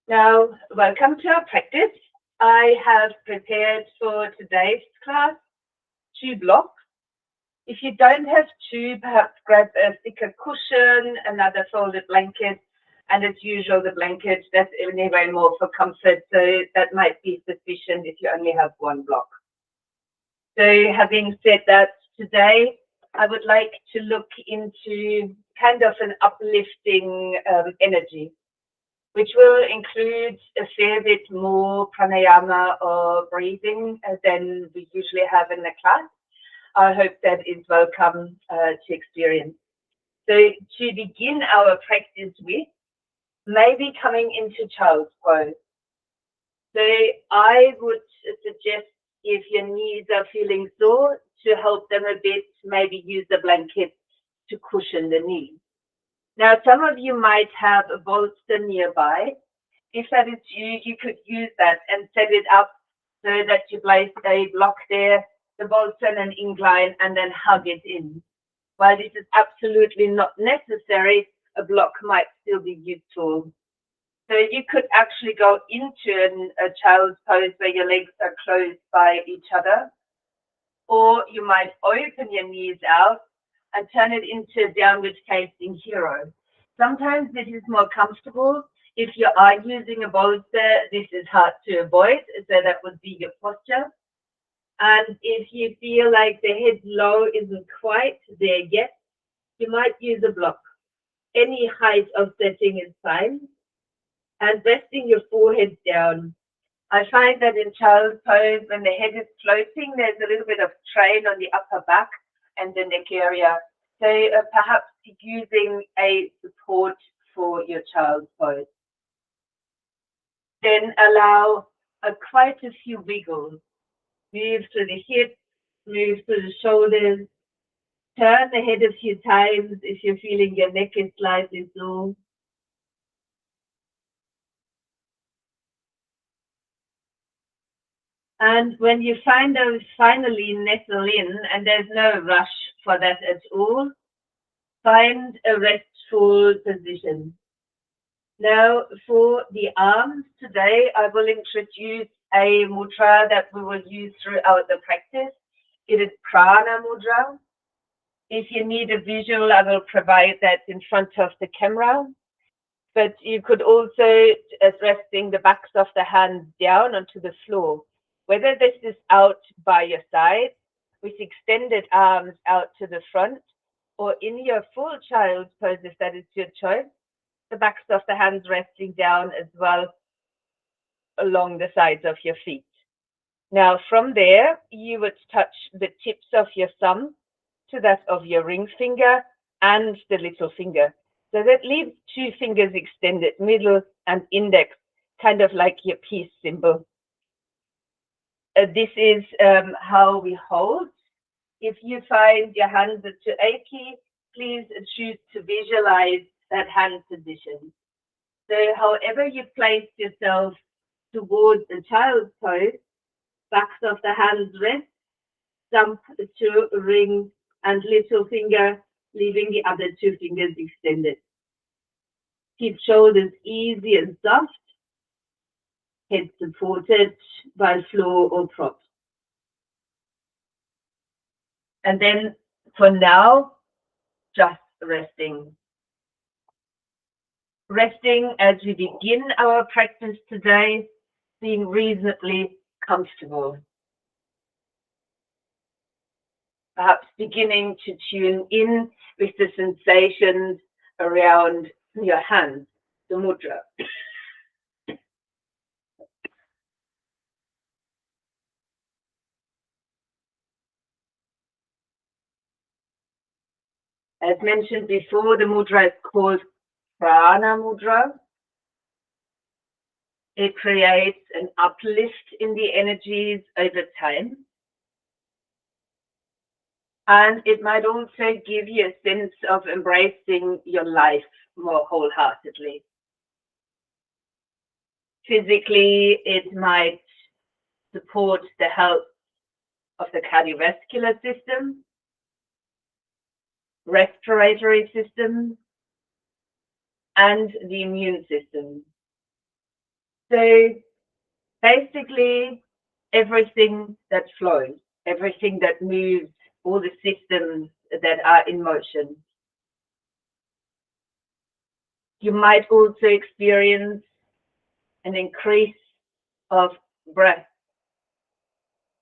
Now, welcome to our practice. I have prepared for today's class 2 blocks. If you don't have two, perhaps grab a thicker cushion, another folded blanket, and as usual, the blanket, that's anyway more for comfort, so that might be sufficient if you only have 1 block. So having said that, today I would like to look into kind of an uplifting energy, which will include a fair bit more pranayama or breathing than we usually have in the class. I hope that is welcome to experience. So to begin our practice with, maybe coming into child's pose. So I would suggest if your knees are feeling sore, to help them a bit, maybe use the blanket to cushion the knees. Now, some of you might have a bolster nearby. If that is you, you could use that and set it up so that you place a block there, the bolster and an incline, and then hug it in. While this is absolutely not necessary, a block might still be useful. So you could actually go into a child's pose where your legs are close by each other, or you might open your knees out and turn it into a downward facing hero. Sometimes this is more comfortable. If you are using a bolster, this is hard to avoid, so that would be your posture. And if you feel like the head low isn't quite there yet, you might use a block. Any height of setting is fine. And resting your forehead down. I find that in child's pose, when the head is floating, there's a little bit of strain on the upper back and the neck area. So perhaps using a support for your child's pose. Then allow quite a few wiggles. Move through the hips, move through the shoulders, turn the head a few times if you're feeling your neck is slightly sore. And when you find those finally nestle in, and there's no rush for that at all, find a restful position. Now, for the arms today, I will introduce a mudra that we will use throughout the practice. It is Prana mudra. If you need a visual, I will provide that in front of the camera. But you could also, as resting the backs of the hands down onto the floor, whether this is out by your side, with extended arms out to the front, or in your full child's pose, if that is your choice, the backs of the hands resting down as well along the sides of your feet. Now, from there, you would touch the tips of your thumb to that of your ring finger and the little finger. So that leaves 2 fingers extended, middle and index, kind of like your peace symbol. This is how we hold. If you find your hands are too achy, please choose to visualize that hand position. So however you place yourself towards the child's pose, backs of the hands rest, thumb to ring and little finger, leaving the other 2 fingers extended. Keep shoulders easy and soft, head supported by floor or props. And then for now, just resting. Resting as we begin our practice today, being reasonably comfortable. Perhaps beginning to tune in with the sensations around your hands, the mudra. As mentioned before, the mudra is called Prana mudra. It creates an uplift in the energies over time. And it might also give you a sense of embracing your life more wholeheartedly. Physically, it might support the health of the cardiovascular system, respiratory system, and the immune system. So basically, everything that flows, everything that moves, all the systems that are in motion. You might also experience an increase of breath.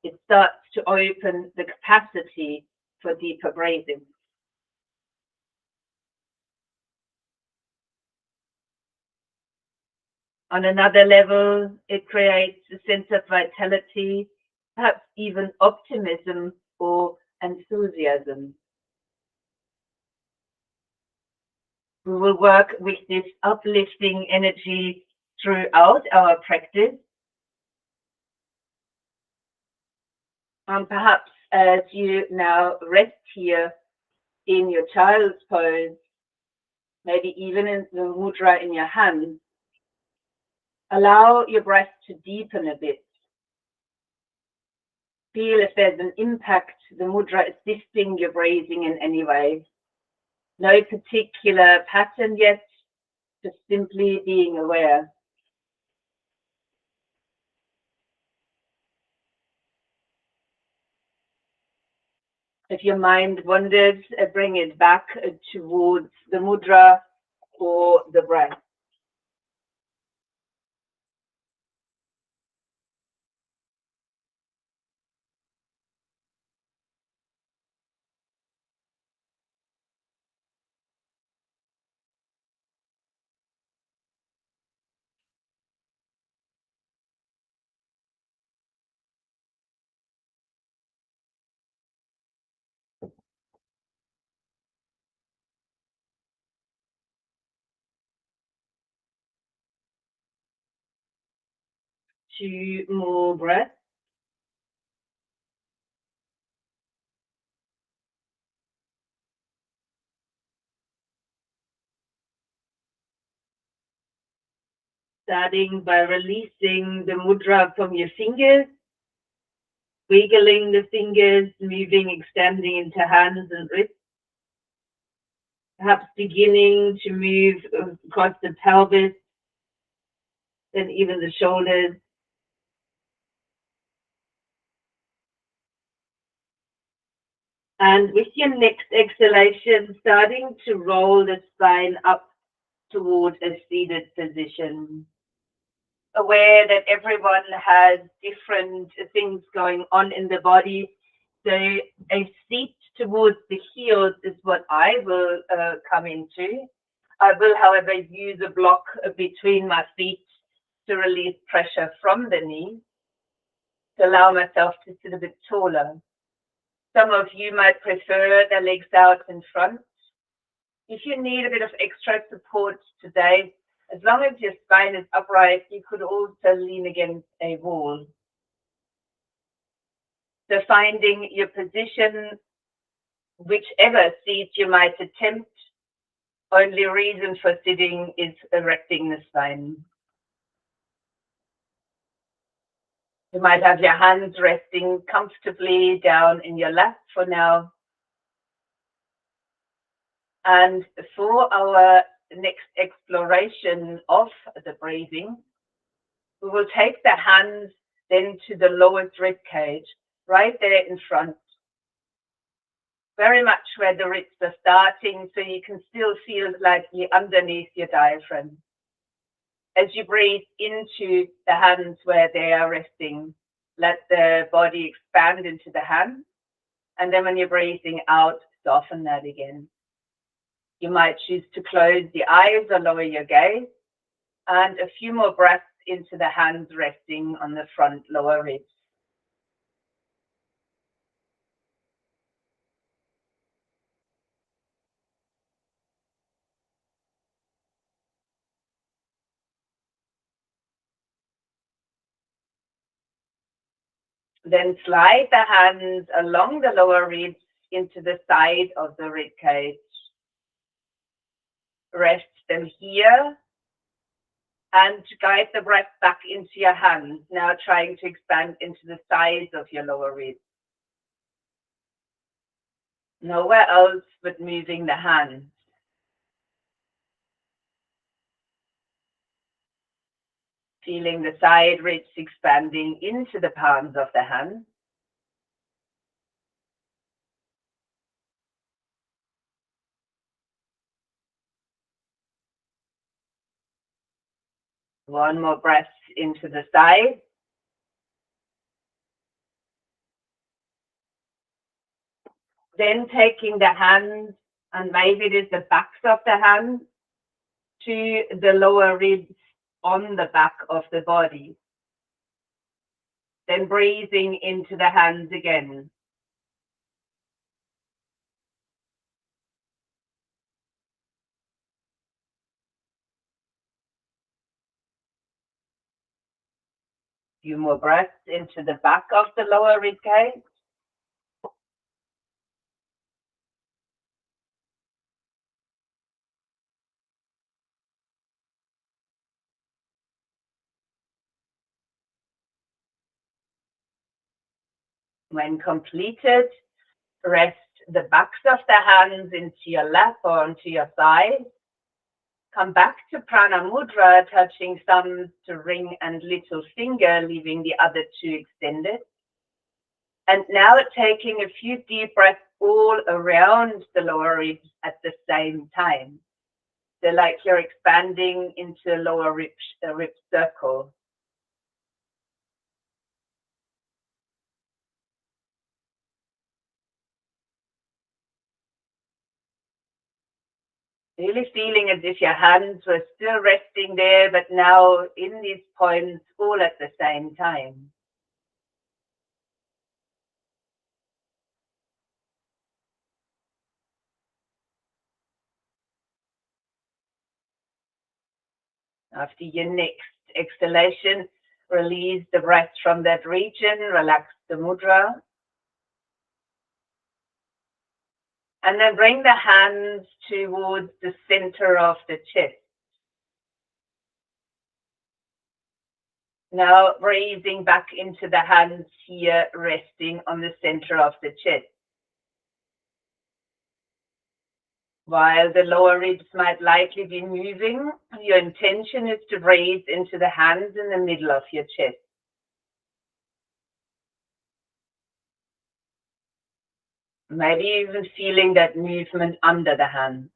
It starts to open the capacity for deeper breathing. On another level, it creates a sense of vitality, perhaps even optimism or enthusiasm. We will work with this uplifting energy throughout our practice. Perhaps as you now rest here in your child's pose, maybe even in the mudra in your hand, allow your breath to deepen a bit. Feel if there's an impact, the mudra assisting your breathing in any way. No particular pattern yet, just simply being aware. If your mind wanders, bring it back towards the mudra or the breath. Two more breaths. Starting by releasing the mudra from your fingers, wiggling the fingers, moving, extending into hands and wrists. Perhaps beginning to move across the pelvis, then even the shoulders. And with your next exhalation, starting to roll the spine up toward a seated position. Aware that everyone has different things going on in the body. So a seat towards the heels is what I will come into. I will, however, use a block between my feet to release pressure from the knees, to allow myself to sit a bit taller. Some of you might prefer the legs out in front. If you need a bit of extra support today, as long as your spine is upright, you could also lean against a wall. So finding your position, whichever seat you might attempt, only reason for sitting is erecting the spine. You might have your hands resting comfortably down in your lap for now. And for our next exploration of the breathing, we will take the hands then to the lowest rib cage, right there in front. Very much where the ribs are starting, so you can still feel like you're underneath your diaphragm. As you breathe into the hands where they are resting, let the body expand into the hands. And then when you're breathing out, soften that again. You might choose to close the eyes or lower your gaze, and a few more breaths into the hands resting on the front lower ribs. Then slide the hands along the lower ribs into the side of the rib cage. Rest them here and guide the breath back into your hands, now trying to expand into the sides of your lower ribs. Nowhere else but moving the hands. Feeling the side ribs expanding into the palms of the hand. One more breath into the side. Then taking the hands, and maybe it is the backs of the hands, to the lower ribs on the back of the body. Then breathing into the hands again. Few more breaths into the back of the lower rib cage. When completed, rest the backs of the hands into your lap or onto your side. Come back to Prana Mudra, touching thumbs to ring and little finger, leaving the other two extended. And now taking a few deep breaths all around the lower ribs at the same time. So like you're expanding into a lower rib circle. Really feeling as if your hands were still resting there, but now in these points all at the same time. After your next exhalation, release the breath from that region, relax the mudra. And then bring the hands towards the center of the chest. Now breathing back into the hands here, resting on the center of the chest. While the lower ribs might likely be moving, your intention is to breathe into the hands in the middle of your chest. Maybe even feeling that movement under the hands.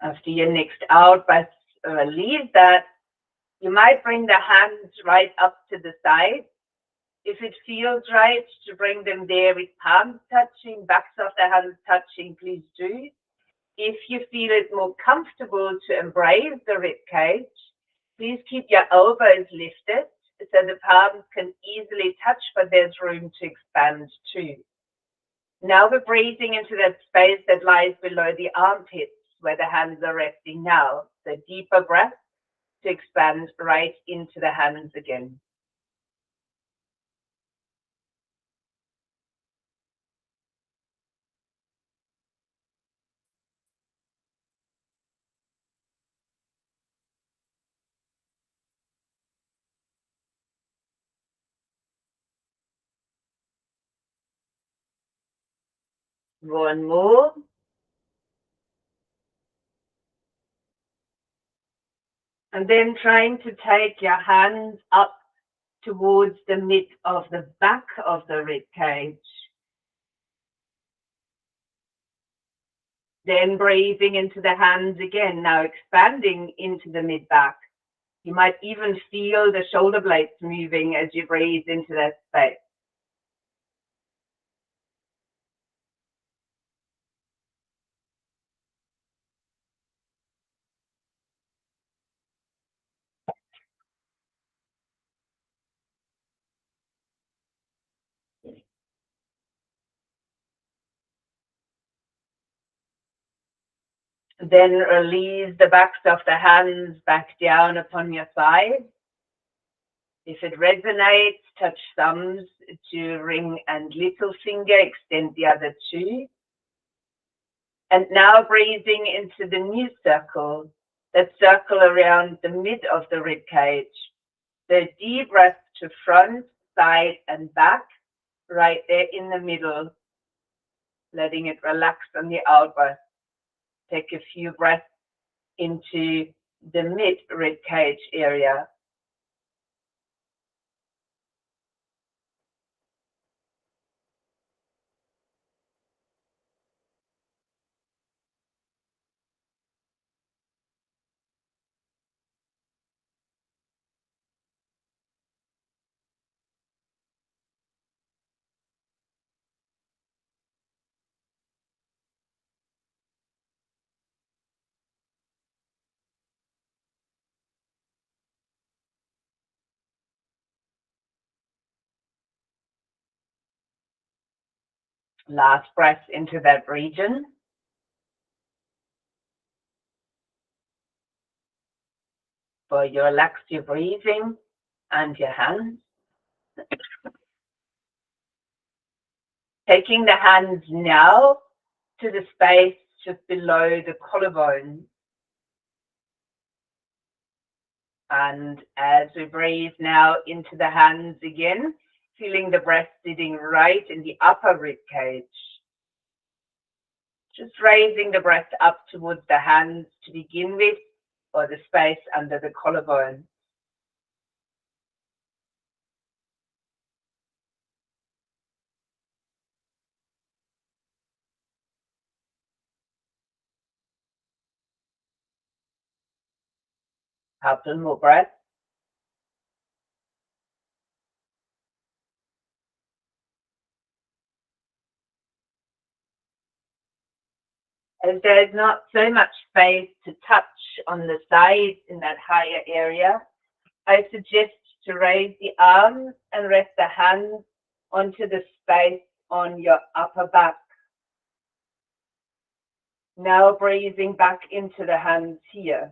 After your next out breath, release that. You might bring the hands right up to the side. If it feels right to bring them there with palms touching, backs of the hands touching, please do. If you feel it more comfortable to embrace the rib cage, please keep your elbows lifted so the palms can easily touch, but there's room to expand too. Now we're breathing into that space that lies below the armpits where the hands are resting now. So deeper breath to expand right into the hands again. One more. And then trying to take your hands up towards the mid of the back of the rib cage. Then breathing into the hands again, now expanding into the mid back. You might even feel the shoulder blades moving as you breathe into that space. Then release the backs of the hands back down upon your side. If it resonates, touch thumbs to ring and little finger, extend the other two. And now breathing into the new circle, that circle around the mid of the rib cage. The deep breath to front, side, and back, right there in the middle. letting it relax on the out breath. Take a few breaths into the mid rib cage area. Last breath into that region. So you relax your breathing and your hands. Taking the hands now to the space just below the collarbone. And as we breathe now into the hands again, feeling the breath sitting right in the upper rib cage. Just raising the breath up towards the hands to begin with, or the space under the collarbone. Couple more breaths. As there's not so much space to touch on the sides in that higher area, I suggest to raise the arms and rest the hands onto the space on your upper back. Now breathing back into the hands here.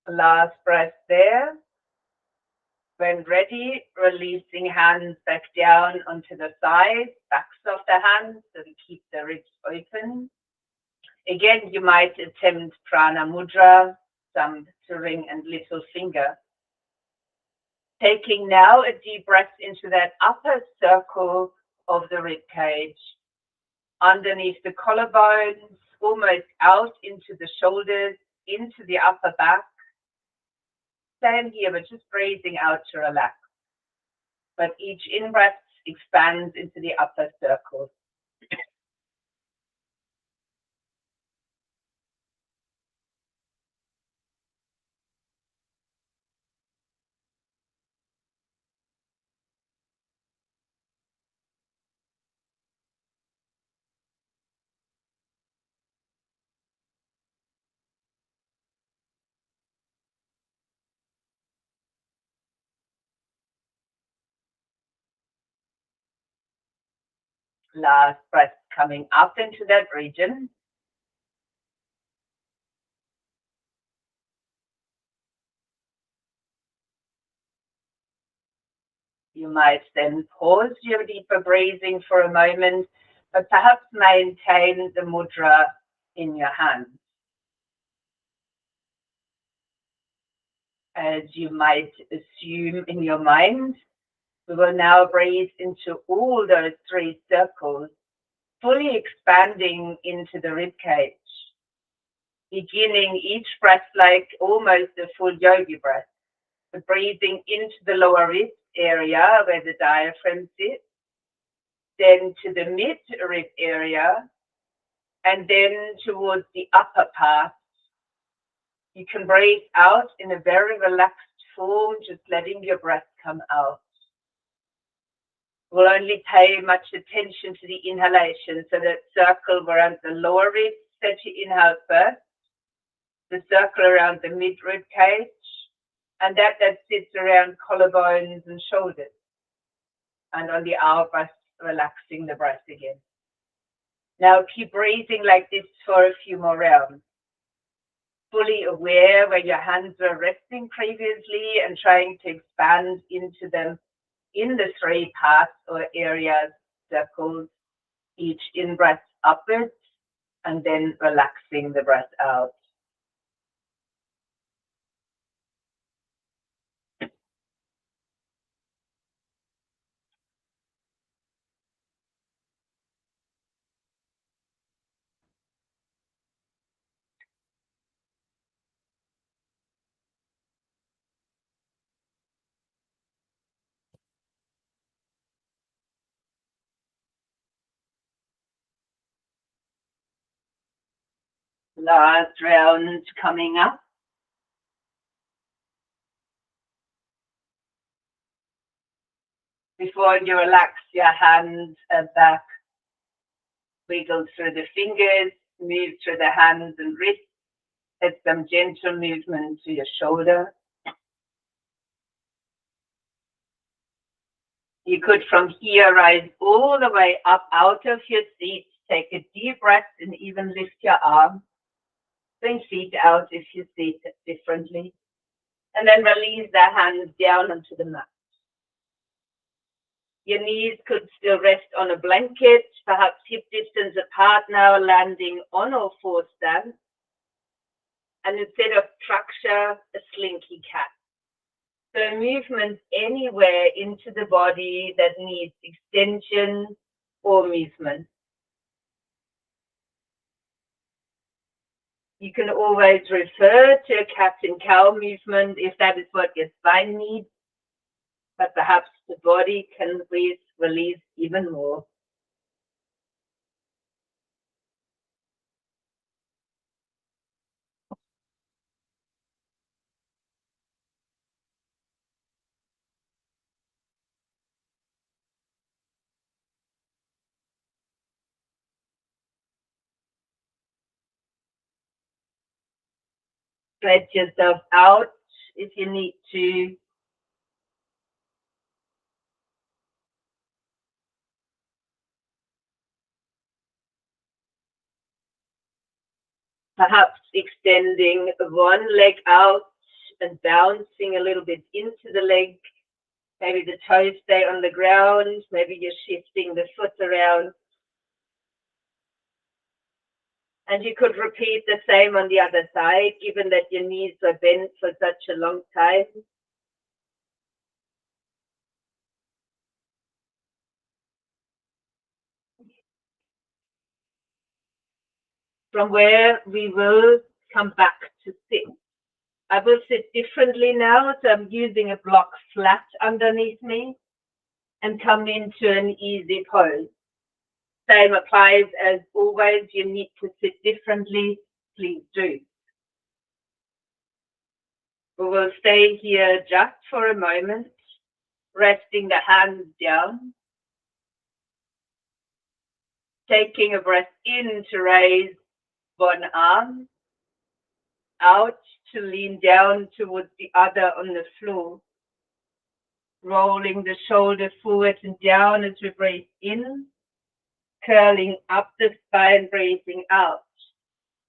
Last breath there. When ready, releasing hands back down onto the sides, backs of the hands, so we keep the ribs open. Again, you might attempt prana mudra, thumb to ring and little finger. Taking now a deep breath into that upper circle of the rib cage, underneath the collarbones, almost out into the shoulders, into the upper back. Same here, but just breathing out to relax. But each in-breath expands into the upper circle. Last breath coming up into that region. You might then pause your deeper breathing for a moment, but perhaps maintain the mudra in your hands. As you might assume in your mind, we will now breathe into all those three circles, fully expanding into the rib cage. Beginning each breath like almost a full yogi breath, but breathing into the lower rib area where the diaphragm sits, then to the mid rib area, and then towards the upper part. You can breathe out in a very relaxed form, just letting your breath come out. We'll only pay much attention to the inhalation, so that circle around the lower ribs that you inhale first, the circle around the mid rib cage, and that sits around collarbones and shoulders. And on the out breath, relaxing the breath again. Now keep breathing like this for a few more rounds. Fully aware where your hands were resting previously and trying to expand into them in the 3 parts or areas, circles, each in-breath upwards and then relaxing the breath out. Last round coming up. Before you relax your hands back, wiggle through the fingers, move through the hands and wrists, add some gentle movement to your shoulder. You could from here rise all the way up out of your seat, take a deep breath and even lift your arms. Bring feet out if you see it differently. And then release the hands down onto the mat. Your knees could still rest on a blanket, perhaps hip distance apart now, landing on all four stands. And instead of structure, a slinky cat. So movement anywhere into the body that needs extension or movement. You can always refer to a cat and cow movement if that is what your spine needs, but perhaps the body can release even more. Stretch yourself out if you need to. Perhaps extending one leg out and bouncing a little bit into the leg. Maybe the toes stay on the ground. Maybe you're shifting the foot around. And you could repeat the same on the other side, given that your knees were bent for such a long time. From where we will come back to sit. I will sit differently now, so I'm using a block flat underneath me and come into an easy pose. Same applies as always. You need to sit differently, please do. We will stay here just for a moment, resting the hands down. Taking a breath in to raise one arm, out to lean down towards the other on the floor. Rolling the shoulder forward and down as we breathe in, curling up the spine, breathing out.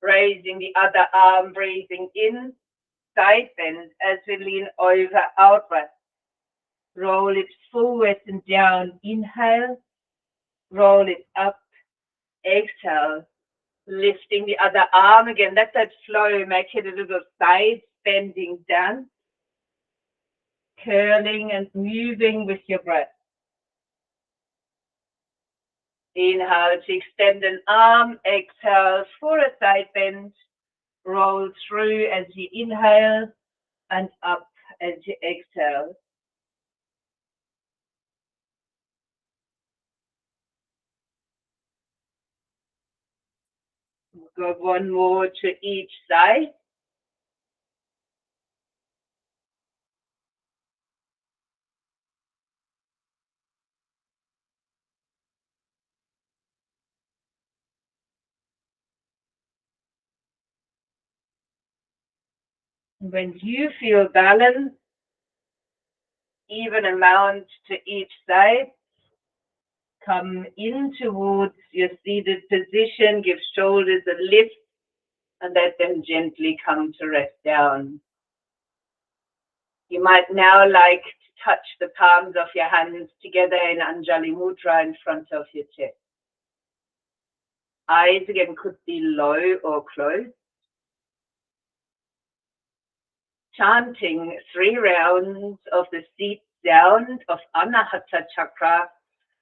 Raising the other arm, breathing in, side bend as we lean over, out breath. Roll it forward and down, inhale. Roll it up, exhale. Lifting the other arm again, let that flow, make it a little side bending down. Curling and moving with your breath. Inhale to extend an arm, exhale for a side bend. Roll through as you inhale and up as you exhale. Go one more to each side. When you feel balanced, even amount to each side, Come in towards your seated position, give shoulders a lift, and let them gently come to rest down. You might now like to touch the palms of your hands together in Anjali Mudra in front of your chest. Eyes again could be low or closed. Chanting 3 rounds of the seat sound of Anahata Chakra,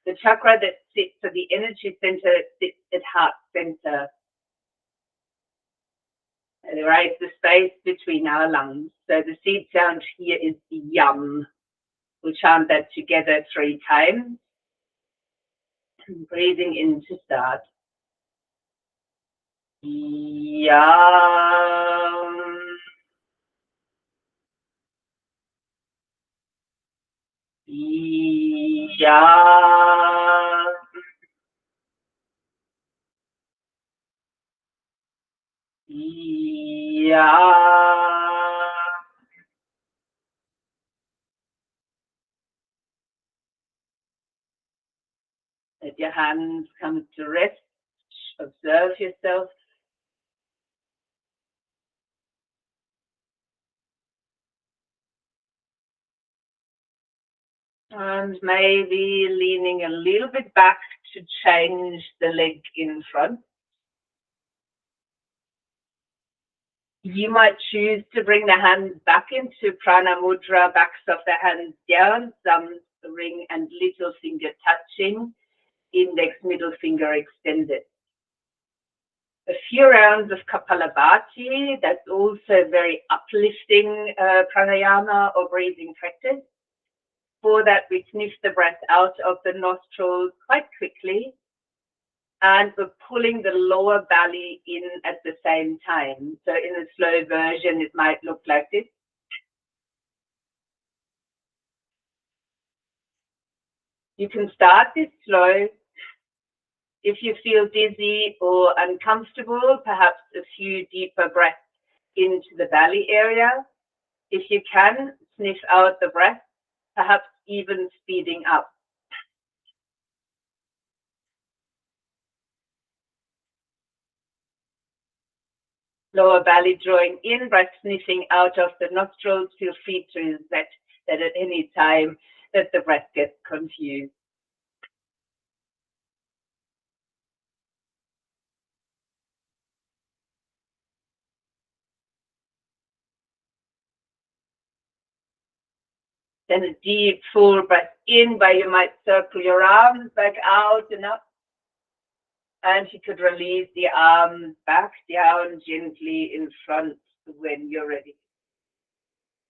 the chakra that sits at the energy center, that sits at heart center. And right, the space between our lungs. So the seed sound here is yum. We'll chant that together 3 times. Breathing in to start. Yum. Yum. Yum. Let your hands come to rest. Observe yourself. And maybe leaning a little bit back to change the leg in front. You might choose to bring the hands back into Prana Mudra, backs of the hands down, thumb, ring and little finger touching, index, middle finger extended. A few rounds of Kapalabhati, that's also very uplifting pranayama or breathing practice. For that, we sniff the breath out of the nostrils quite quickly, and we're pulling the lower belly in at the same time. So in a slow version, it might look like this. You can start this slow. If you feel dizzy or uncomfortable, perhaps a few deeper breaths into the belly area. If you can, sniff out the breath, perhaps even speeding up. Lower belly drawing in, breath sniffing out of the nostrils. Feel free to reset that at any time that the breath gets confused. Then a deep full breath in, where you might circle your arms back out and up. And you could release the arms back down gently in front when you're ready.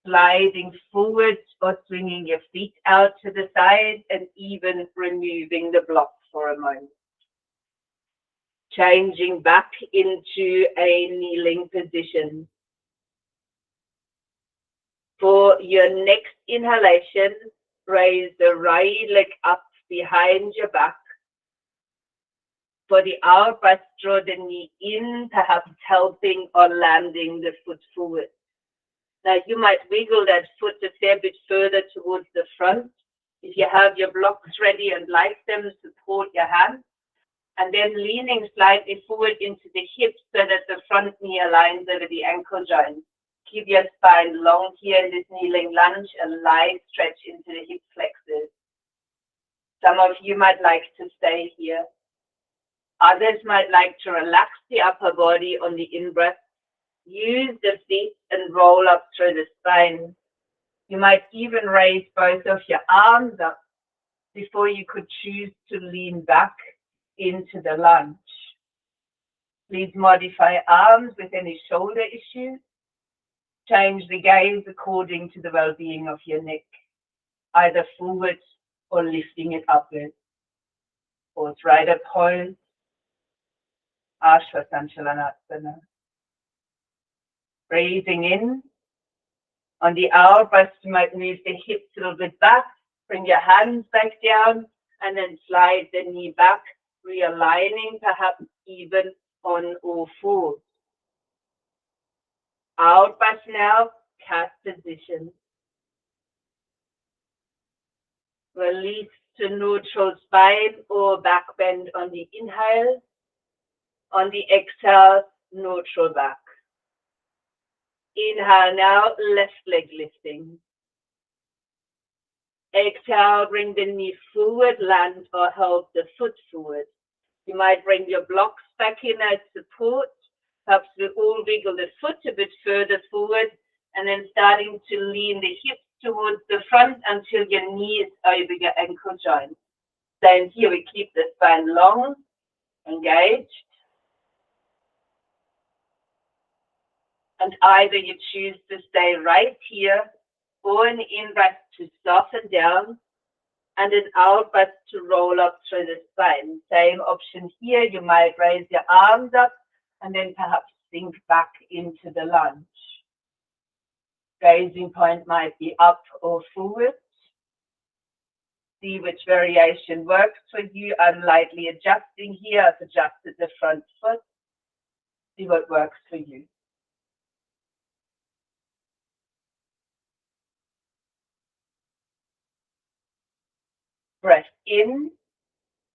Sliding forward or swinging your feet out to the side and even removing the block for a moment. Changing back into a kneeling position. For your next inhalation, raise the right leg up behind your back. For the out breath, draw the knee in, perhaps helping or landing the foot forward. Now you might wiggle that foot a fair bit further towards the front. If you have your blocks ready and like them, support your hands. And then leaning slightly forward into the hips so that the front knee aligns over the ankle joint. Keep your spine long here in this kneeling lunge, a light stretch into the hip flexors. Some of you might like to stay here. Others might like to relax the upper body on the in-breath. Use the feet and roll up through the spine. You might even raise both of your arms up before you could choose to lean back into the lunge. Please modify arms with any shoulder issues. Change the gaze according to the well-being of your neck, either forward or lifting it upwards. Horse rider pose, Ashwasanchalanasana. Breathing in. On the out breath, you might move the hips a little bit back, bring your hands back down, and then slide the knee back, realigning, perhaps even on all fours. Out breath now, cat position. Release to neutral spine or back bend on the inhale. On the exhale, neutral back. Inhale now, left leg lifting. Exhale, bring the knee forward, land or hold the foot forward. You might bring your blocks back in as support. Perhaps we all wiggle the foot a bit further forward and then starting to lean the hips towards the front until your knee is over your ankle joint. Then here we keep the spine long, engaged. And either you choose to stay right here or an in-breath to soften down and an out-breath to roll up through the spine. Same option here. You might raise your arms up and then perhaps sink back into the lunge. Gazing point might be up or forward. See which variation works for you. I'm lightly adjusting here. I've adjusted the front foot. See what works for you. Breath in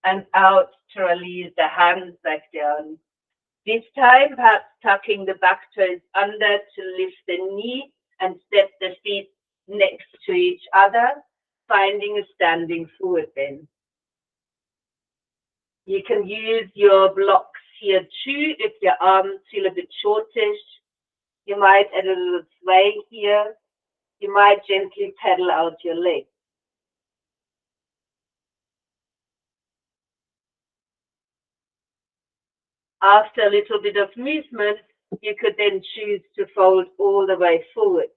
and out to release the hands back down. This time, perhaps tucking the back toes under to lift the knee and step the feet next to each other, finding a standing forward bend. You can use your blocks here too if your arms feel a bit shortish. You might add a little sway here. You might gently pedal out your legs. After a little bit of movement, you could then choose to fold all the way forward,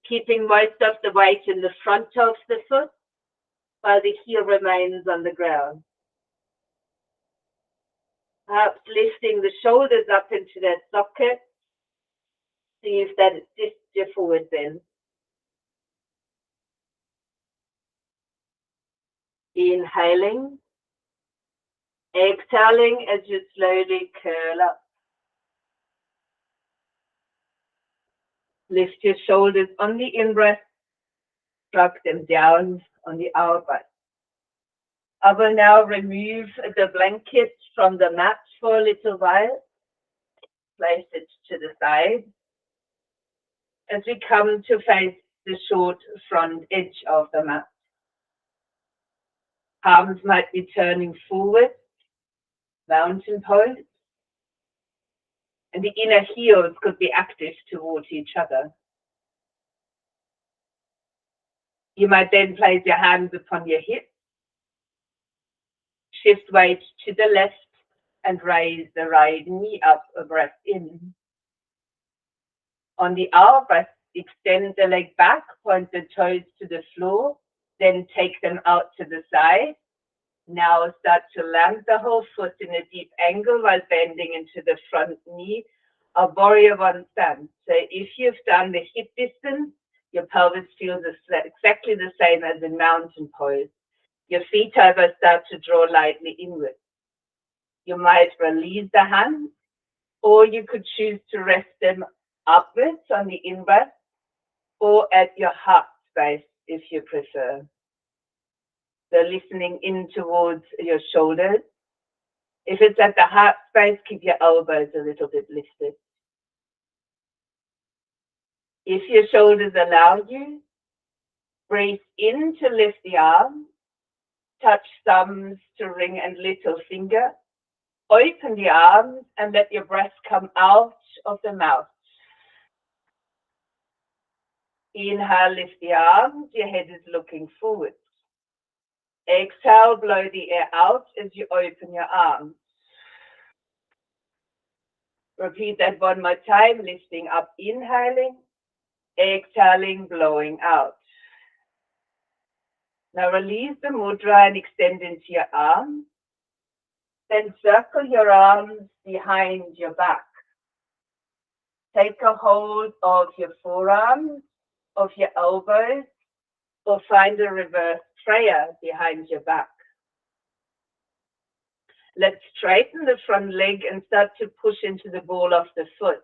keeping most of the weight in the front of the foot while the heel remains on the ground. Perhaps lifting the shoulders up into that socket. See if that assists your forward bend. Inhaling. Exhaling as you slowly curl up. Lift your shoulders on the in-breath. Drag them down on the out-breath. I will now remove the blanket from the mat for a little while. Place it to the side. As we come to face the short front edge of the mat. Arms might be turning forward, mountain pose. And the inner heels could be active towards each other. You might then place your hands upon your hips. Shift weight to the left and raise the right knee up, a breath in. On the out breath, extend the leg back, point the toes to the floor, then take them out to the side. Now start to land the whole foot in a deep angle while bending into the front knee, a warrior one stand. So if you've done the hip distance, your pelvis feels exactly the same as in mountain pose. Your feet, however, start to draw lightly inward. You might release the hands, or you could choose to rest them upwards on the in-breath, or at your heart space if you prefer. So listening in towards your shoulders. If it's at the heart space, keep your elbows a little bit lifted. If your shoulders allow you, breathe in to lift the arms. Touch thumbs to ring and little finger. Open the arms and let your breath come out of the mouth. Inhale, lift the arms. Your head is looking forward. Exhale, blow the air out as you open your arms. Repeat that one more time, lifting up, inhaling. Exhaling, blowing out. Now release the mudra and extend into your arms. Then circle your arms behind your back. Take a hold of your forearms, of your elbows, or find a reverse prayer behind your back. Let's straighten the front leg and start to push into the ball of the foot.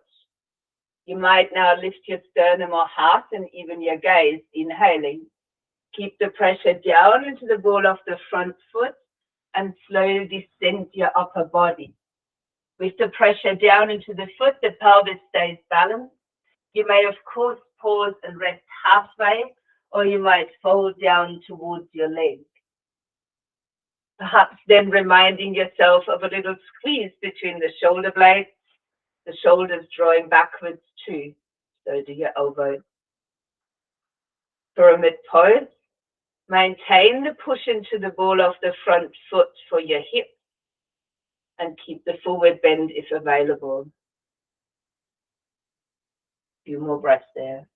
You might now lift your sternum or heart and even your gaze, inhaling. Keep the pressure down into the ball of the front foot and slowly descend your upper body. With the pressure down into the foot, the pelvis stays balanced. You may, of course, pause and rest halfway, or you might fold down towards your leg. Perhaps then reminding yourself of a little squeeze between the shoulder blades, the shoulders drawing backwards too. So do your elbows. Pyramid pose. Maintain the push into the ball of the front foot for your hips and keep the forward bend if available. A few more breaths there.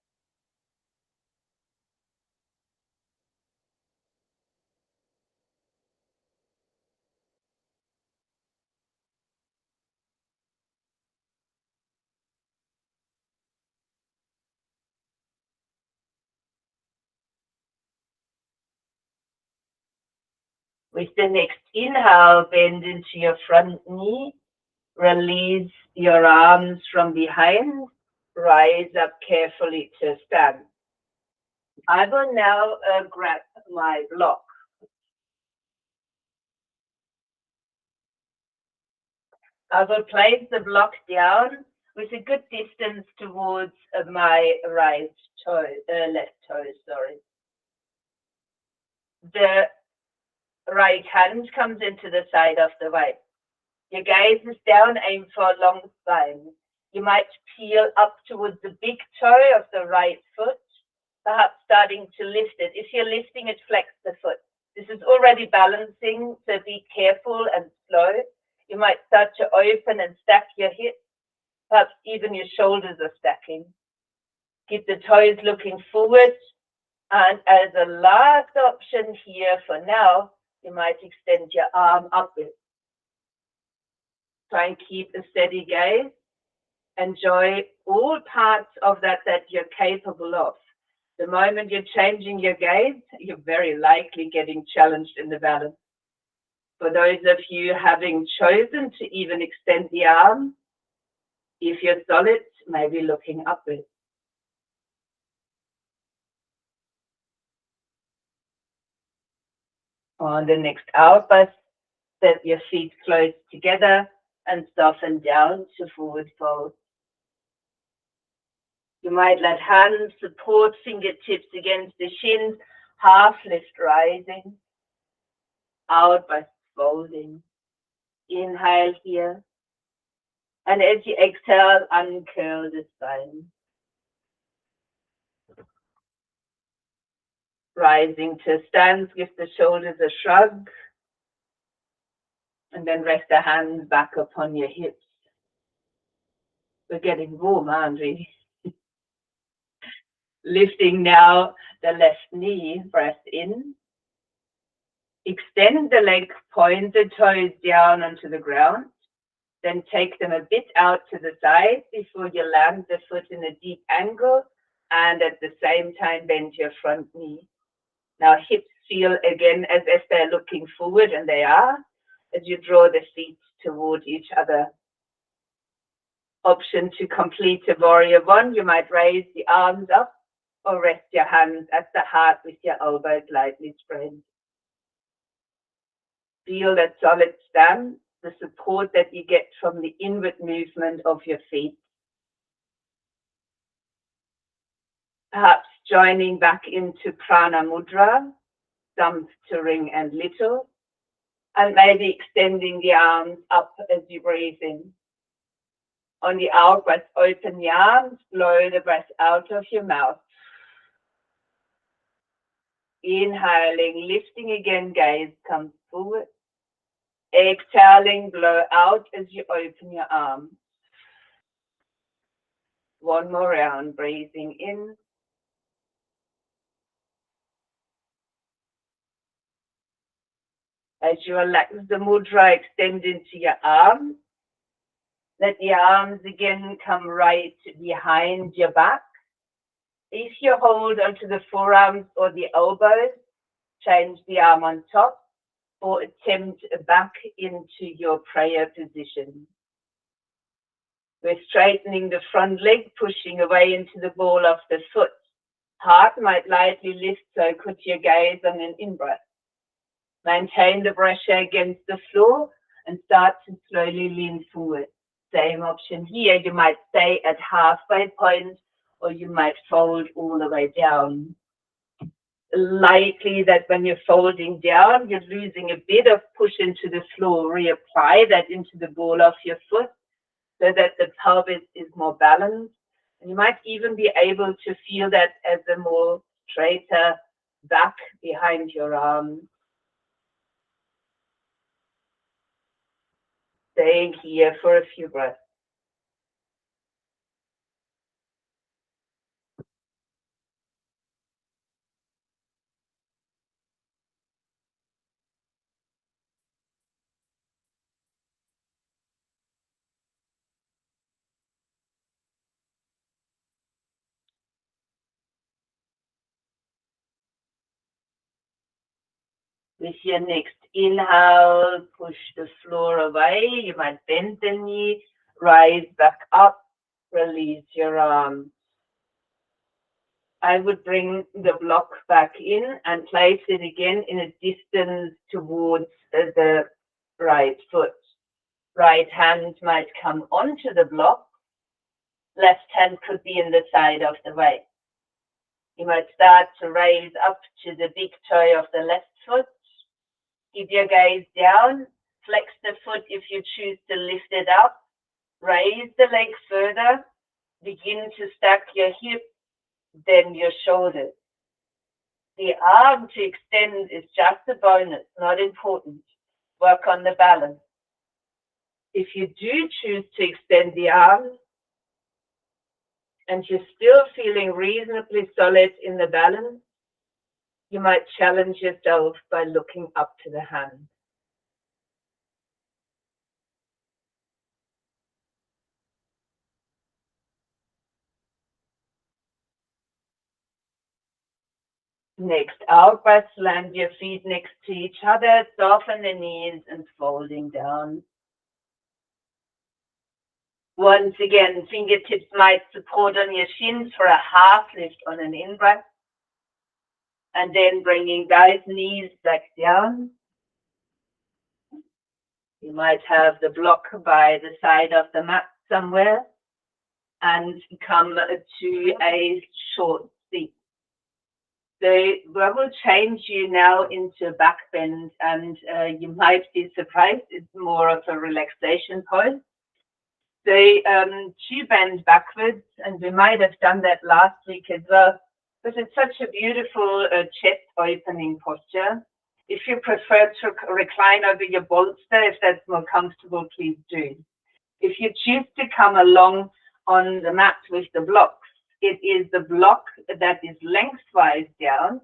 With the next inhale, bend into your front knee. Release your arms from behind. Rise up carefully to stand. I will now grab my block. I will place the block down with a good distance towards my right toe, left toe, sorry. The right hand comes into the side of the right. Your gaze is down, aim for a long spine. You might peel up towards the big toe of the right foot, perhaps starting to lift it. If you're lifting it, flex the foot. This is already balancing, so be careful and slow. You might start to open and stack your hips. Perhaps even your shoulders are stacking. Keep the toes looking forward. And as a last option here for now, you might extend your arm upwards. Try and keep a steady gaze. Enjoy all parts of that you're capable of. The moment you're changing your gaze, you're very likely getting challenged in the balance. For those of you having chosen to even extend the arm, if you're solid, maybe looking upwards. On the next outburst, set your feet close together and soften down to forward fold. You might let hands support fingertips against the shins, half lift rising, outburst folding. Inhale here. And as you exhale, uncurl the spine. Rising to stance, give the shoulders a shrug. And then rest the hands back upon your hips. We're getting warm, aren't we? Lifting now the left knee, breath in. Extend the leg, point the toes down onto the ground. Then take them a bit out to the side before you land the foot in a deep angle. And at the same time, bend your front knee. Now hips feel again as if they're looking forward, and they are, as you draw the feet toward each other. Option to complete a warrior one, you might raise the arms up or rest your hands at the heart with your elbows lightly spread. Feel that solid stance, the support that you get from the inward movement of your feet. Perhaps joining back into prana mudra, thumb to ring and little, and maybe extending the arms up as you breathe in. On the out breath, open the arms, blow the breath out of your mouth. Inhaling, lifting again, gaze comes forward. Exhaling, blow out as you open your arms. One more round, breathing in. As you relax the mudra, extend into your arms. Let the arms again come right behind your back. If you hold onto the forearms or the elbows, change the arm on top or attempt back into your prayer position. We're straightening the front leg, pushing away into the ball of the foot. Heart might lightly lift, so put your gaze on an in-breath. Maintain the pressure against the floor and start to slowly lean forward. Same option here. You might stay at halfway point or you might fold all the way down. Likely that when you're folding down, you're losing a bit of push into the floor. Reapply that into the ball of your foot so that the pelvis is more balanced. And you might even be able to feel that as a more straighter back behind your arms. Staying here for a few breaths. With your next inhale, push the floor away. You might bend the knee, rise back up, release your arms. I would bring the block back in and place it again in a distance towards the right foot. Right hand might come onto the block. Left hand could be in the side of the way. You might start to raise up to the big toe of the left foot. Keep your gaze down. Flex the foot if you choose to lift it up. Raise the leg further. Begin to stack your hip, then your shoulders. The arm to extend is just a bonus, not important. Work on the balance. If you do choose to extend the arm and you're still feeling reasonably solid in the balance, you might challenge yourself by looking up to the hand. Next, out breath, land your feet next to each other, soften the knees and folding down. Once again, fingertips might support on your shins for a half lift on an in-breath. And then bringing those knees back down. You might have the block by the side of the mat somewhere and come to a short seat. So we will change you now into a back bend, and you might be surprised, it's more of a relaxation pose. So to bend backwards, and we might have done that last week as well, because it's such a beautiful chest opening posture. If you prefer to recline over your bolster, if that's more comfortable, please do. If you choose to come along on the mat with the blocks, it is the block that is lengthwise down,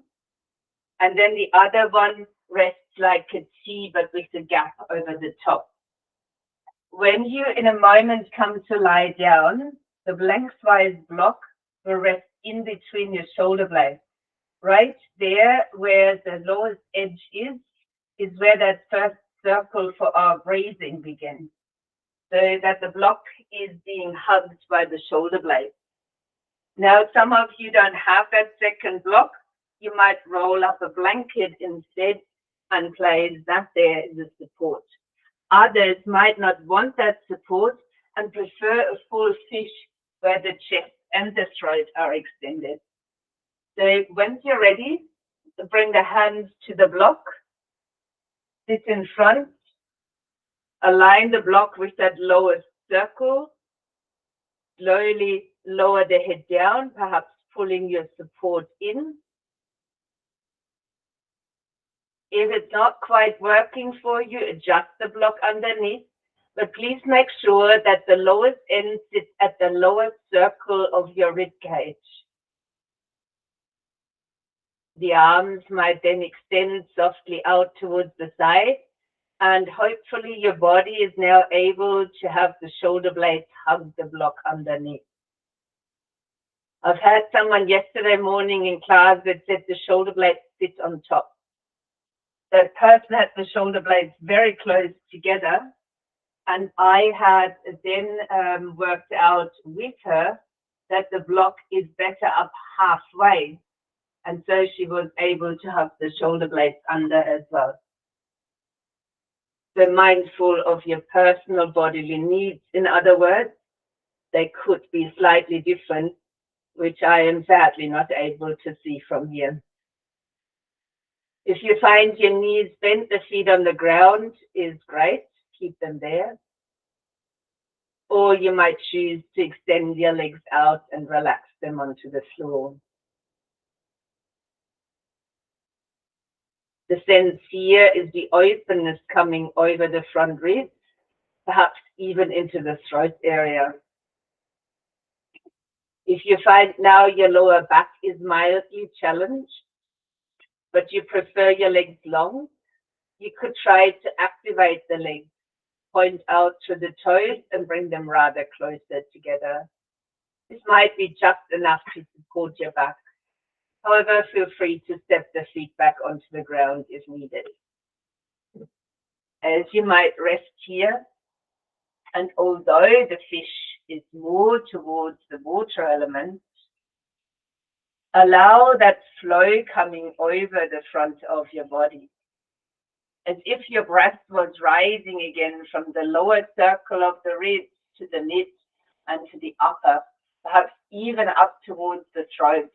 and then the other one rests like a T, but with a gap over the top. When you in a moment come to lie down, the lengthwise block will rest in between your shoulder blades. Right there where the lowest edge is where that first circle for our breathing begins. So that the block is being hugged by the shoulder blade. Now, some of you don't have that second block. You might roll up a blanket instead and place that there as a support. Others might not want that support and prefer a full fish where the chest and the throat are extended. So once you're ready, bring the hands to the block, sit in front, align the block with that lowest circle, slowly lower the head down, perhaps pulling your support in. If it's not quite working for you, adjust the block underneath, but please make sure that the lowest end sits at the lowest circle of your rib cage. The arms might then extend softly out towards the side, and hopefully your body is now able to have the shoulder blades hug the block underneath. I've had someone yesterday morning in class that said the shoulder blades sit on top. That person had the shoulder blades very close together, and I had then worked out with her that the block is better up halfway And so she was able to have the shoulder blades under as well. So mindful of your personal bodily needs. In other words, they could be slightly different, which I am sadly not able to see from here. If you find your knees bent, the feet on the ground is great. Keep them there. Or you might choose to extend your legs out and relax them onto the floor. The sense here is the openness coming over the front ribs, perhaps even into the throat area. If you find now your lower back is mildly challenged, but you prefer your legs long, you could try to activate the legs, point out to the toes and bring them rather closer together. This might be just enough to support your back. However, feel free to step the feet back onto the ground if needed. As you might rest here, and although the fish is more towards the water element, allow that flow coming over the front of your body, as if your breath was rising again from the lower circle of the ribs to the mid and to the upper, perhaps even up towards the throat,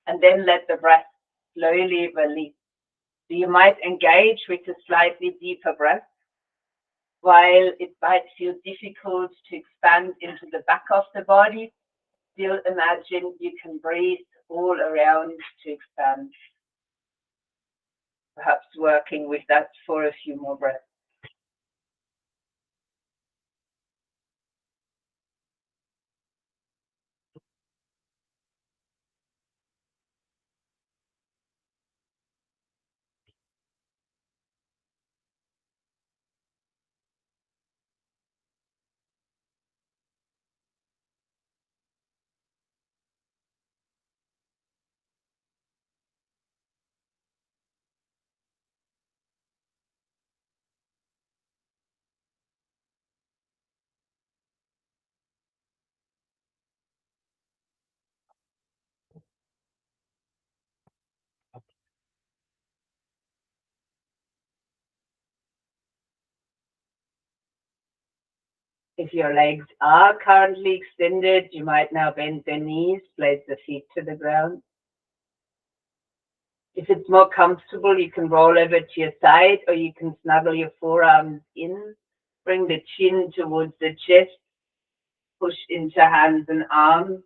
and then let the breath slowly release. So you might engage with a slightly deeper breath. While it might feel difficult to expand into the back of the body, still imagine you can breathe all around to expand. Perhaps working with that for a few more breaths. If your legs are currently extended, you might now bend the knees, place the feet to the ground. If it's more comfortable, you can roll over to your side, or you can snuggle your forearms in, bring the chin towards the chest, push into hands and arms,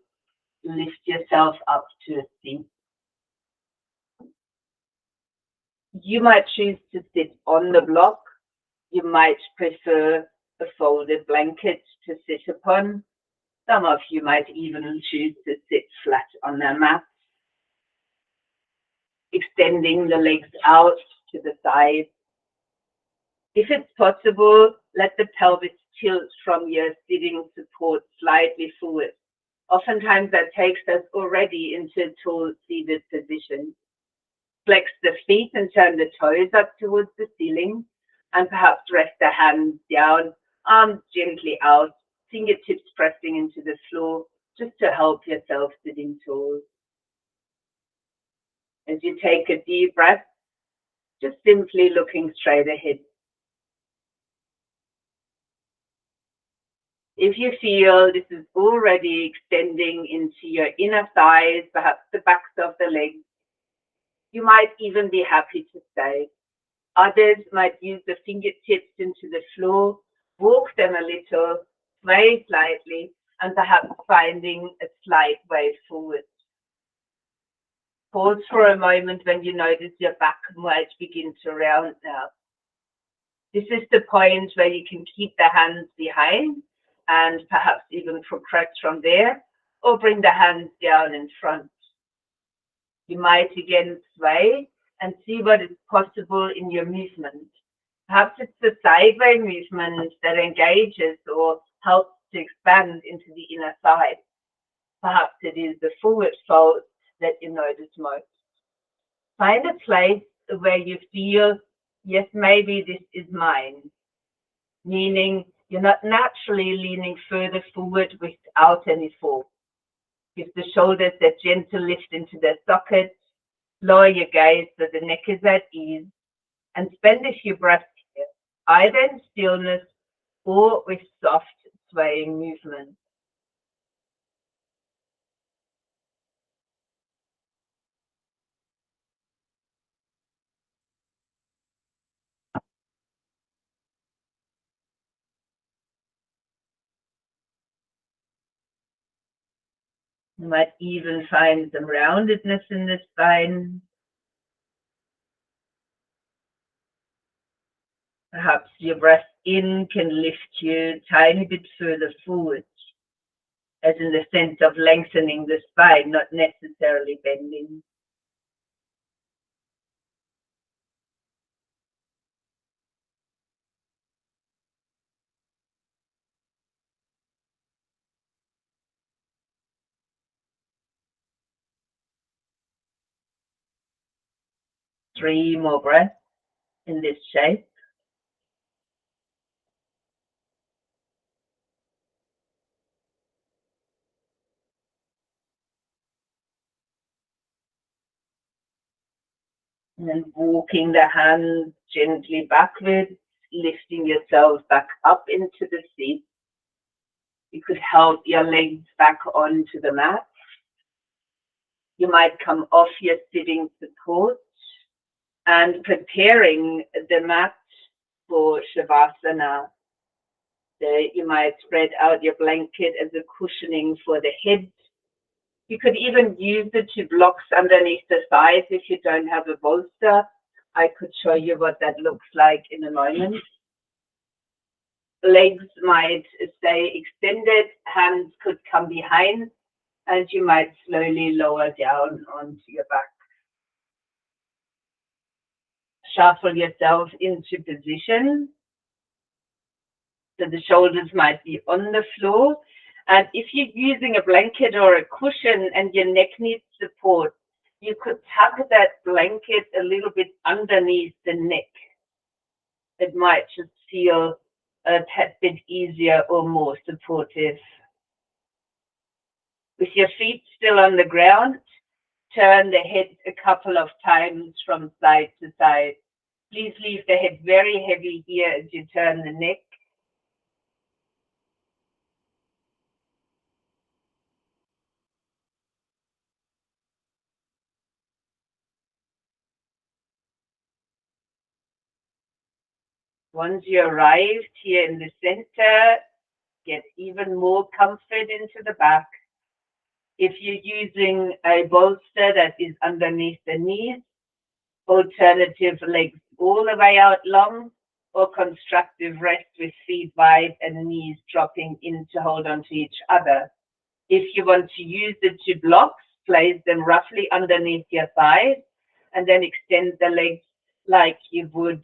lift yourself up to a seat. You might choose to sit on the block. You might prefer a folded blanket to sit upon. Some of you might even choose to sit flat on their mat, extending the legs out to the side. If it's possible, let the pelvis tilt from your sitting support slightly forward. Oftentimes that takes us already into a tall seated position. Flex the feet and turn the toes up towards the ceiling, and perhaps rest the hands down, arms gently out, fingertips pressing into the floor, just to help yourself sitting tall. As you take a deep breath, just simply looking straight ahead. If you feel this is already extending into your inner thighs, perhaps the backs of the legs, you might even be happy to stay. Others might use the fingertips into the floor, walk them a little, sway slightly, and perhaps finding a slight way forward. Pause for a moment when you notice your back might begin to round now. This is the point where you can keep the hands behind and perhaps even progress from there, or bring the hands down in front. You might again sway and see what is possible in your movement. Perhaps it's the sideway movement that engages or helps to expand into the inner thigh. Perhaps it is the forward fold that you notice most. Find a place where you feel, yes, maybe this is mine, meaning you're not naturally leaning further forward without any force. Give the shoulders that gentle lift into their socket, Lower your gaze so the neck is at ease, and spend a few breaths here, either in stillness or with soft swaying movement. You might even find some roundedness in the spine. Perhaps your breath in can lift you a tiny bit further forward, as in the sense of lengthening the spine, not necessarily bending. Three more breaths in this shape. And then walking the hands gently backwards, lifting yourself back up into the seat. You could help your legs back onto the mat. You might come off your sitting support and preparing the mat for Shavasana. You might spread out your blanket as a cushioning for the head. You could even use the two blocks underneath the thighs if you don't have a bolster. I could show you what that looks like in a moment. Legs might stay extended, hands could come behind, and you might slowly lower down onto your back. Shuffle yourself into position. So the shoulders might be on the floor. And if you're using a blanket or a cushion and your neck needs support, you could tuck that blanket a little bit underneath the neck. It might just feel a tad bit easier or more supportive. With your feet still on the ground, turn the head a couple of times from side to side. Please leave the head very heavy here as you turn the neck. Once you arrived here in the center, get even more comfort into the back. If you're using a bolster that is underneath the knees, alternative legs all the way out long, or constructive rest with feet wide and knees dropping in to hold on to each other. If you want to use the two blocks, place them roughly underneath your thighs and then extend the legs like you would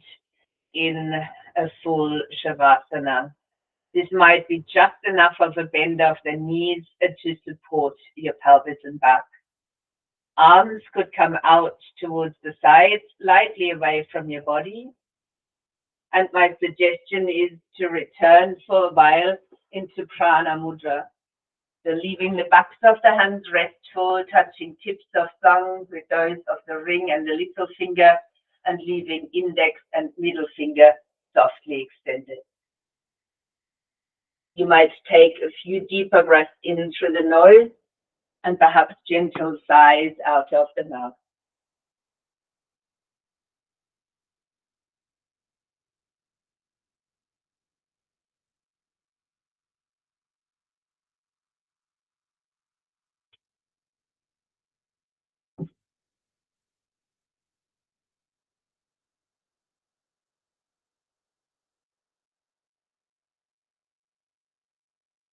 in a full Shavasana. This might be just enough of a bend of the knees to support your pelvis and back. Arms could come out towards the sides, slightly away from your body. And my suggestion is to return for a while into Prana Mudra. So leaving the backs of the hands restful, touching tips of thumbs with those of the ring and the little finger, and leaving index and middle finger softly extended. You might take a few deeper breaths in through the nose and perhaps gentle sighs out of the mouth.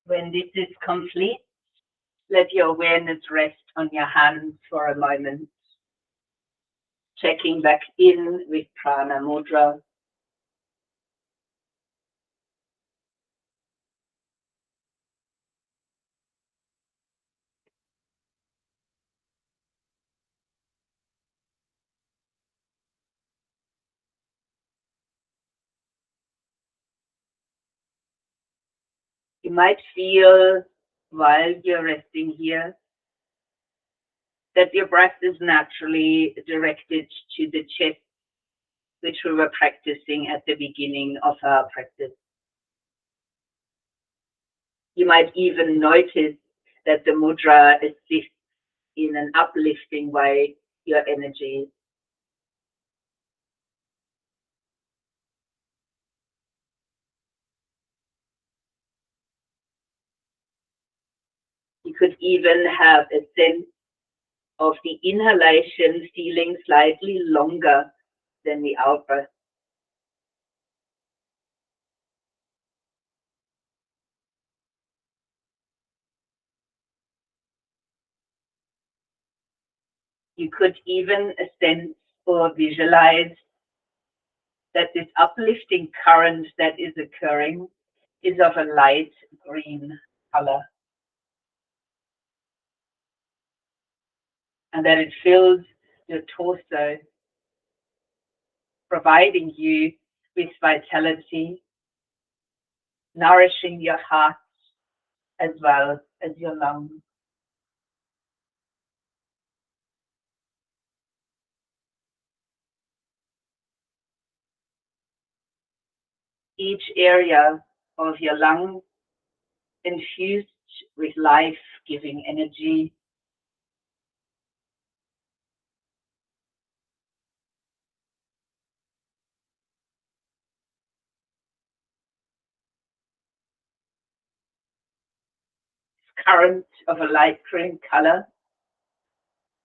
When this is complete, let your awareness rest on your hands for a moment, checking back in with Prana Mudra. You might feel while you're resting here, that your breath is naturally directed to the chest, which we were practicing at the beginning of our practice. You might even notice that the mudra assists in an uplifting way your energy. You could even have a sense of the inhalation feeling slightly longer than the out breath. You could even sense or visualize that this uplifting current that is occurring is of a light green color, and that it fills your torso, providing you with vitality, nourishing your heart as well as your lungs. Each area of your lungs infused with life-giving energy. Current of a light green color,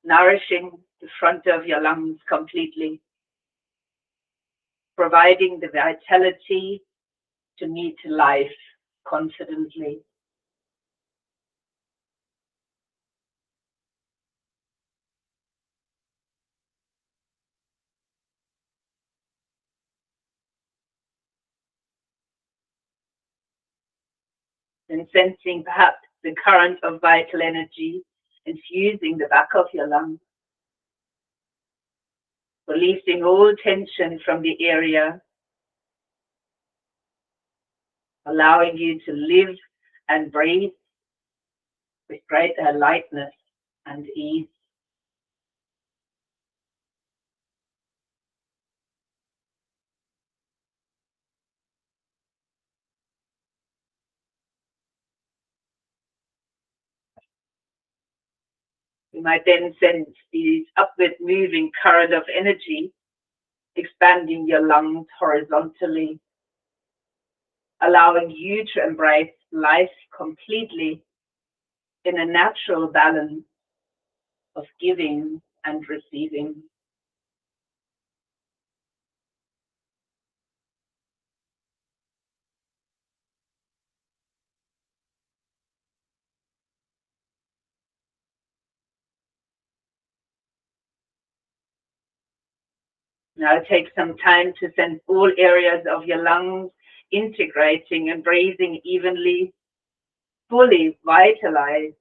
nourishing the front of your lungs completely, providing the vitality to meet life confidently. And sensing perhaps the current of vital energy infusing the back of your lungs, releasing all tension from the area, allowing you to live and breathe with greater lightness and ease. You might then sense these upward moving current of energy expanding your lungs horizontally, allowing you to embrace life completely in a natural balance of giving and receiving. Now take some time to sense all areas of your lungs integrating and breathing evenly, fully vitalized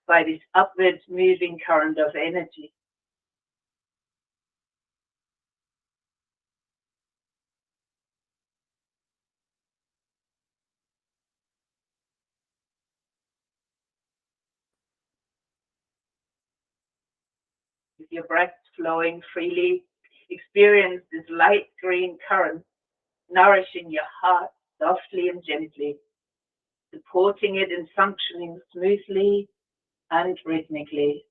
by this upward moving current of energy. With your breath flowing freely, experience this light green current nourishing your heart softly and gently, supporting it in functioning smoothly and rhythmically.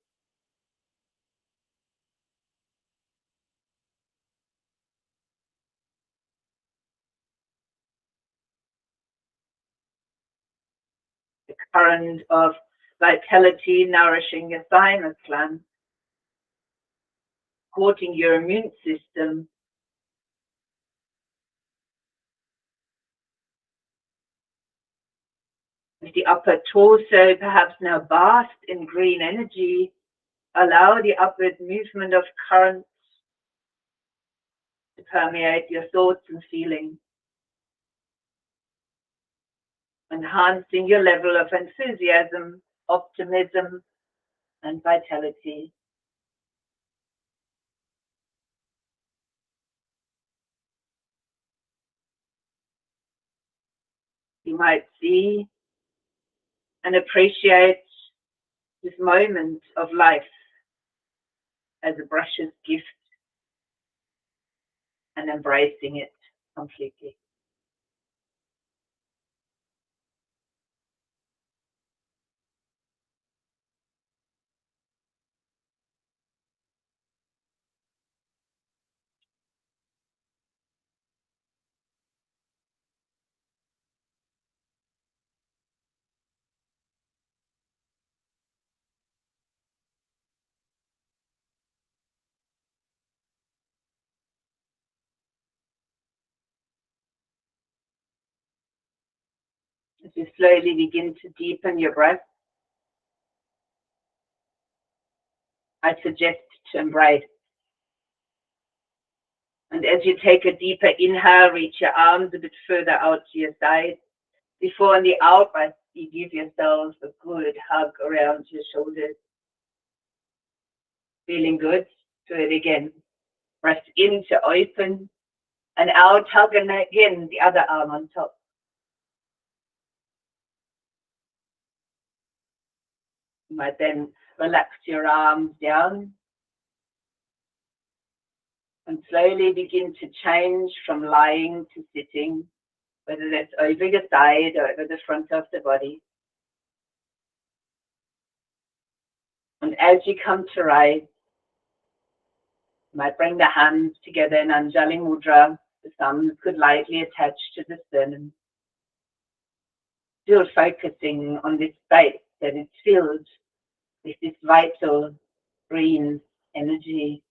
The current of vitality nourishing your thymus gland, supporting your immune system, with the upper torso perhaps now bathed in green energy. Allow the upward movement of currents to permeate your thoughts and feelings, enhancing your level of enthusiasm, optimism, and vitality. You might see and appreciate this moment of life as a precious gift and embracing it completely. As you slowly begin to deepen your breath, I suggest to embrace. And as you take a deeper inhale, reach your arms a bit further out to your side. Before on the out breath, you give yourself a good hug around your shoulders. Feeling good? Do it again. Breath in to open, and out, hug, and again the other arm on top. You might then relax your arms down and slowly begin to change from lying to sitting, whether that's over your side or over the front of the body. And as you come to rise, you might bring the hands together in Anjali Mudra. The thumbs could lightly attach to the sternum. Still focusing on this space that is filled with this vital green energy.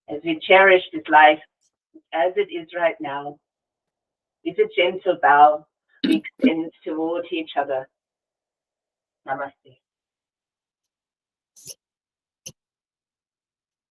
As we cherish this life as it is right now, with a gentle bow, we extend toward each other. Namaste.